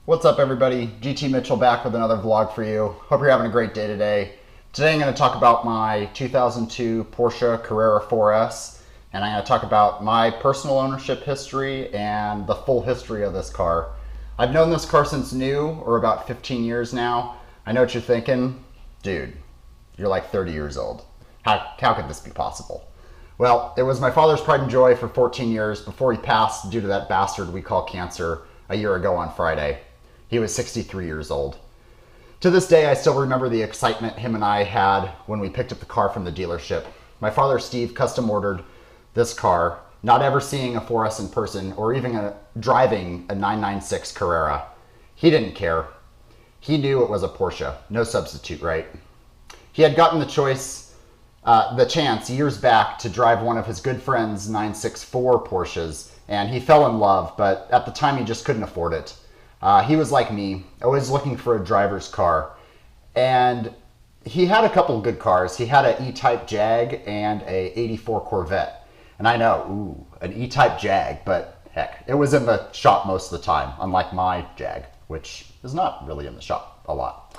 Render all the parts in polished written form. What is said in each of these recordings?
What's up everybody? GT Mitchell back with another vlog for you. Hope you're having a great day today. Today I'm going to talk about my 2002 Porsche Carrera 4S, and I'm going to talk about my personal ownership history and the full history of this car. I've known this car since new, or about 15 years now. I know what you're thinking. Dude, you're like 30 years old. How could this be possible? Well, it was my father's pride and joy for 14 years before he passed due to that bastard we call cancer a year ago on Friday. He was 63 years old. To this day, I still remember the excitement him and I had when we picked up the car from the dealership. My father, Steve, custom ordered this car, not ever seeing a 4S in person or even driving a 996 Carrera. He didn't care. He knew it was a Porsche, no substitute, right? He had gotten the chance years back to drive one of his good friend's 964 Porsches, and he fell in love, but at the time he just couldn't afford it. He was like me, always looking for a driver's car, and he had a couple good cars. He had an E-Type Jag and a 84 Corvette, and I know, ooh, an E-Type Jag, but heck, it was in the shop most of the time, unlike my Jag, which is not really in the shop a lot.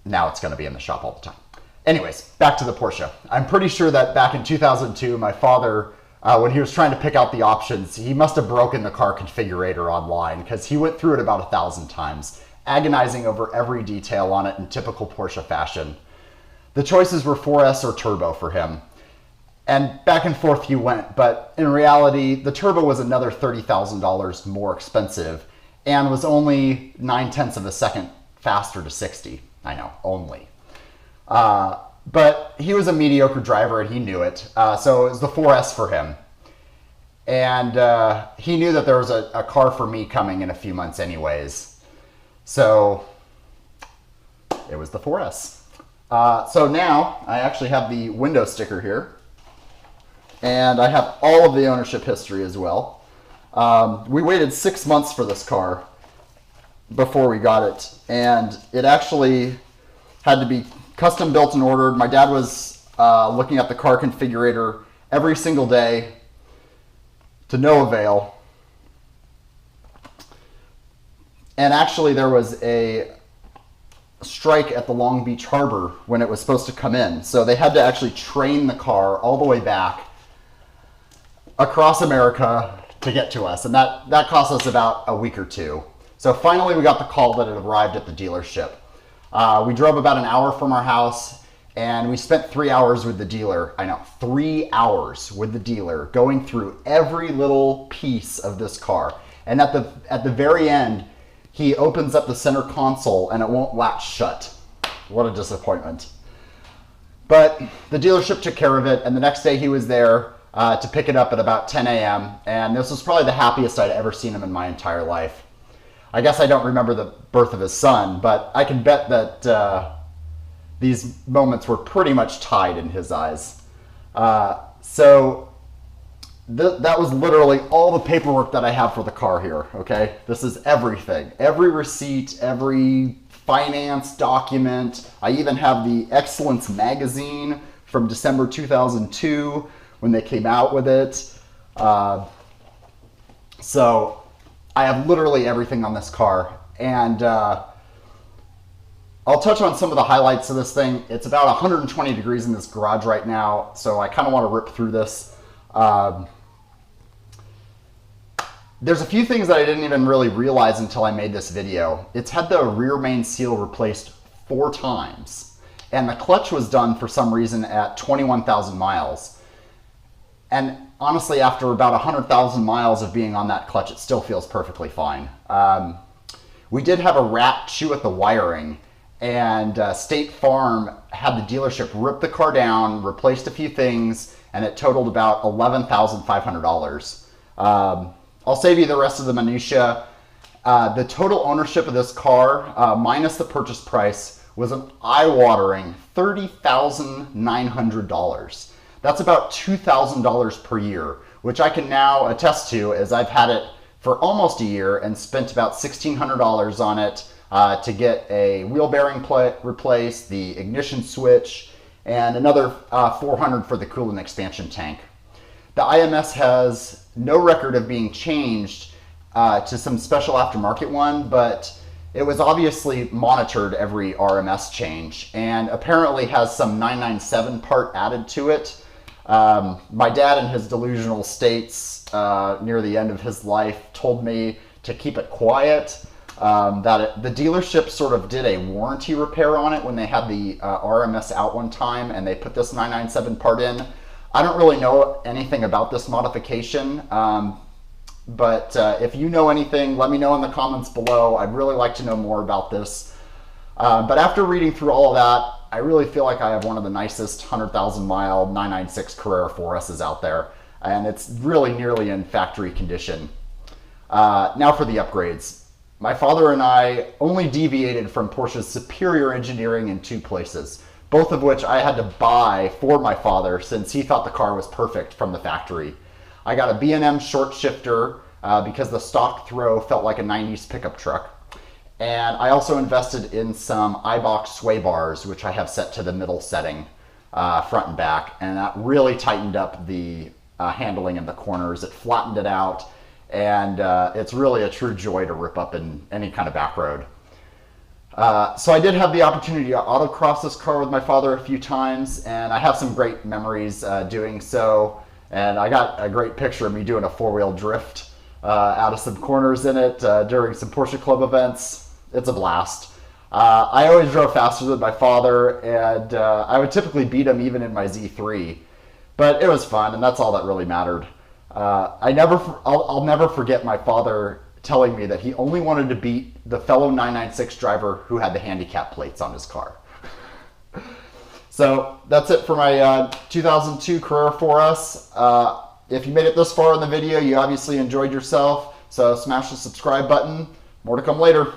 Now it's going to be in the shop all the time. Anyways, back to the Porsche. I'm pretty sure that back in 2002, my father, when he was trying to pick out the options, he must have broken the car configurator online because he went through it about 1,000 times, agonizing over every detail on it in typical Porsche fashion. The choices were 4S or turbo for him, and back and forth he went, but in reality, the turbo was another $30,000 more expensive and was only 9/10 of a second faster to 60. I know, only. But he was a mediocre driver and he knew it. So it was the 4S for him. And he knew that there was a car for me coming in a few months anyways. So it was the 4S. So now I actually have the window sticker here. And I have all of the ownership history as well. We waited 6 months for this car before we got it. And it actually had to be custom built and ordered. My dad was looking at the car configurator every single day to no avail. And actually there was a strike at the Long Beach Harbor when it was supposed to come in. So they had to actually train the car all the way back across America to get to us. And that cost us about a week or two. So finally we got the call that it arrived at the dealership. We drove about an hour from our house and we spent 3 hours with the dealer. I know, 3 hours with the dealer going through every little piece of this car. And at the very end, he opens up the center console and it won't latch shut. What a disappointment. But the dealership took care of it, and the next day he was there to pick it up at about 10 a.m. And this was probably the happiest I'd ever seen him in my entire life. I guess I don't remember the birth of his son, but I can bet that these moments were pretty much tied in his eyes. So that was literally all the paperwork that I have for the car here, okay? This is everything. Every receipt, every finance document. I even have the Excellence magazine from December 2002 when they came out with it. So I have literally everything on this car, and I'll touch on some of the highlights of this thing. It's about 120 degrees in this garage right now, so I kind of want to rip through this. There's a few things that I didn't even really realize until I made this video. It's had the rear main seal replaced 4 times, and the clutch was done for some reason at 21,000 miles. And honestly, after about 100,000 miles of being on that clutch, it still feels perfectly fine. We did have a rat chew at the wiring, and State Farm had the dealership rip the car down, replaced a few things, and it totaled about $11,500. I'll save you the rest of the minutia. The total ownership of this car, minus the purchase price, was an eye-watering $30,900. That's about $2,000 per year, which I can now attest to, as I've had it for almost a year and spent about $1,600 on it to get a wheel bearing replaced, the ignition switch, and another $400 for the coolant expansion tank. The IMS has no record of being changed to some special aftermarket one, but it was obviously monitored every RMS change and apparently has some 997 part added to it. My dad, in his delusional states near the end of his life, told me to keep it quiet. The dealership sort of did a warranty repair on it when they had the RMS out one time, and they put this 997 part in. I don't really know anything about this modification, but if you know anything, let me know in the comments below. I'd really like to know more about this. But after reading through all of that, I really feel like I have one of the nicest 100,000 mile 996 Carrera 4S's out there, and it's really nearly in factory condition. Now for the upgrades. My father and I only deviated from Porsche's superior engineering in 2 places, both of which I had to buy for my father since he thought the car was perfect from the factory. I got a B&M short shifter because the stock throw felt like a 90s pickup truck. And I also invested in some iBox sway bars, which I have set to the middle setting, front and back, and that really tightened up the handling in the corners. It flattened it out, and it's really a true joy to rip up in any kind of back road. So I did have the opportunity to autocross this car with my father a few times, and I have some great memories doing so. And I got a great picture of me doing a 4-wheel drift out of some corners in it during some Porsche Club events. It's a blast. I always drove faster than my father, and I would typically beat him even in my Z3. But it was fun, and that's all that really mattered. I'll never forget my father telling me that he only wanted to beat the fellow 996 driver who had the handicap plates on his car. So that's it for my 2002 Carrera 4S. If you made it this far in the video, you obviously enjoyed yourself. So smash the subscribe button. More to come later.